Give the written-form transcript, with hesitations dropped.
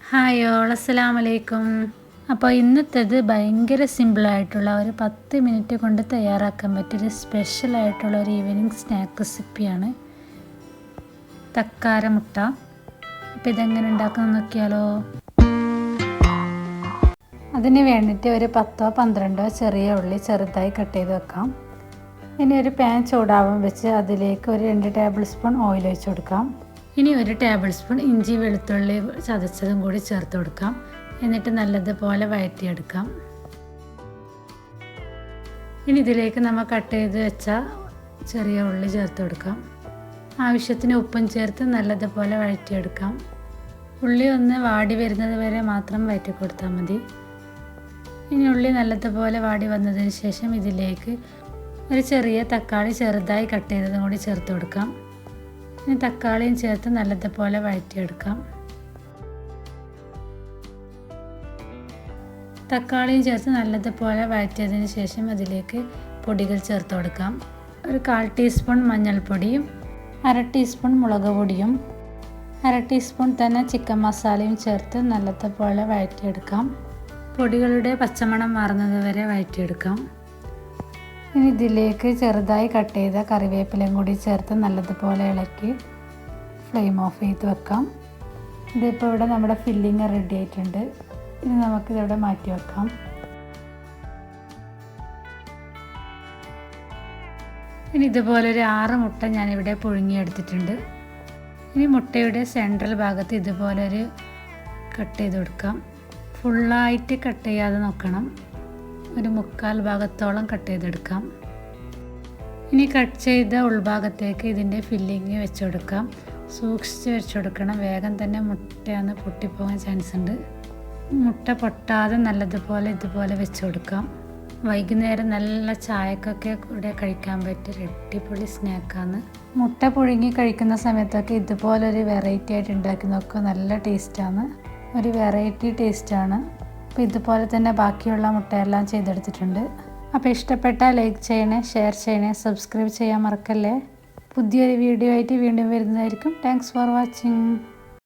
Hi all, അസ്സലാമു അലൈക്കും. അപ്പോൾ ഇന്നത്തേത് ഭയങ്കര സിമ്പിളായിട്ടുള്ള ഒരു 10 മിനിറ്റ് കൊണ്ട് തയ്യാറാക്കാൻ പറ്റിയൊരു സ്പെഷ്യലായിട്ടുള്ള ഒരു ഈവനിങ് സ്നാക്ക് റെസിപ്പിയാണ് തക്കാര മുട്ട. അപ്പോൾ ഇതെങ്ങനെ ഉണ്ടാക്കുന്നത് നോക്കിയാലോ. അതിന് വേണ്ടിയിട്ട് ഒരു 10-12 ചെറിയ ഉള്ളി ചെറുതായി കട്ട് ചെയ്ത് വെക്കാം. ഇനി ഒരു പാൻ ചൂടാവാൻ വെച്ച് അതിലേക്ക് ഒരു 2 ടേബിൾ സ്പൂൺ ഓയിൽ ഒഴിച്ച് കൊടുക്കാം. ഇനി 1 ടേബിൾ സ്പൂൺ ഇഞ്ചി വെളുത്തുള്ളി ചതച്ചതും കൂടി ചേർത്ത് കൊടുക്കാം. എന്നിട്ട് നല്ലതുപോലെ വഴറ്റിയെടുക്കാം. ഇനി ഇതിലേക്ക് നമ്മൾ കട്ട് ചെയ്ത് വെച്ച ചെറിയ ഉള്ളി ചേർത്ത് കൊടുക്കാം. ആവശ്യത്തിന് ഉപ്പും ചേർത്ത് നല്ലതുപോലെ വഴറ്റിയെടുക്കാം. ഉള്ളി ഒന്ന് വാടി വരുന്നത് വരെ മാത്രം വഴറ്റി കൊടുത്താൽ മതി. ഇനി ഉള്ളി നല്ലതുപോലെ വാടി വന്നതിന് ശേഷം ഇതിലേക്ക് ഒരു ചെറിയ തക്കാളി ചെറുതായി കട്ട് ചെയ്തതും കൂടി ചേർത്ത് കൊടുക്കാം. ഇനി തക്കാളിയും ചേർത്ത് നല്ലതുപോലെ വഴറ്റിയെടുക്കാം. തക്കാളിയും ചേർത്ത് നല്ലതുപോലെ വഴറ്റിയതിന് ശേഷം അതിലേക്ക് പൊടികൾ ചേർത്ത് കൊടുക്കാം. ഒരു 1/4 ടീസ്പൂൺ മഞ്ഞൾപ്പൊടിയും 1/2 ടീസ്പൂൺ മുളക് പൊടിയും 1/2 ടീസ്പൂൺ തന്നെ ചിക്കൻ മസാലയും ചേർത്ത് നല്ലതുപോലെ വഴറ്റിയെടുക്കാം. പൊടികളുടെ പച്ചമണം മാറുന്നത് വരെ വഴറ്റിയെടുക്കാം. ഇനി ഇതിലേക്ക് ചെറുതായി കട്ട് ചെയ്ത കറിവേപ്പിലയും കൂടി ചേർത്ത് നല്ലതുപോലെ ഇളക്കി ഫ്ലെയിം ഓഫ് ചെയ്ത് വെക്കാം. ഇതിപ്പോൾ ഇവിടെ നമ്മുടെ ഫില്ലിങ് റെഡി ആയിട്ടുണ്ട്. ഇനി നമുക്കിതിവിടെ മാറ്റി വെക്കാം. ഇനി ഇതുപോലെ ഒരു 6 മുട്ട ഞാനിവിടെ പുഴുങ്ങിയെടുത്തിട്ടുണ്ട്. ഇനി മുട്ടയുടെ സെൻട്രൽ ഭാഗത്ത് ഇതുപോലെ ഒരു കട്ട് ചെയ്ത് കൊടുക്കാം. ഫുള്ളായിട്ട് കട്ട് ചെയ്യാതെ നോക്കണം. ഒരു 1/4 ഭാഗത്തോളം കട്ട് ചെയ്തെടുക്കാം. ഇനി കട്ട് ചെയ്ത ഉൾഭാഗത്തേക്ക് ഇതിൻ്റെ ഫില്ലിങ് വെച്ച് കൊടുക്കാം. സൂക്ഷിച്ച് വെച്ച് കൊടുക്കണം. വേഗം തന്നെ മുട്ടയാണ് പൊട്ടിപ്പോകാൻ ചാൻസ് ഉണ്ട്. മുട്ട പൊട്ടാതെ നല്ലതുപോലെ ഇതുപോലെ വെച്ച് കൊടുക്കാം. വൈകുന്നേരം നല്ല ചായക്കൊക്കെ കൂടെ കഴിക്കാൻ പറ്റിയ അടിപൊളി സ്നാക്കാണ്. മുട്ട പുഴുങ്ങി കഴിക്കുന്ന സമയത്തൊക്കെ ഇതുപോലൊരു വെറൈറ്റി ആയിട്ട് ഉണ്ടാക്കി നോക്കുക. നല്ല ടേസ്റ്റാണ്. ഒരു വെറൈറ്റി ടേസ്റ്റാണ്. അപ്പോൾ ഇതുപോലെ തന്നെ ബാക്കിയുള്ള മുട്ടയെല്ലാം ചെയ്തെടുത്തിട്ടുണ്ട്. അപ്പോൾ ഇഷ്ടപ്പെട്ടാൽ ലൈക്ക് ചെയ്യണേ, ഷെയർ ചെയ്യണേ, സബ്സ്ക്രൈബ് ചെയ്യാൻ മറക്കല്ലേ. പുതിയൊരു വീഡിയോ ആയിട്ട് വീണ്ടും വരുന്നതായിരിക്കും. Thanks for watching.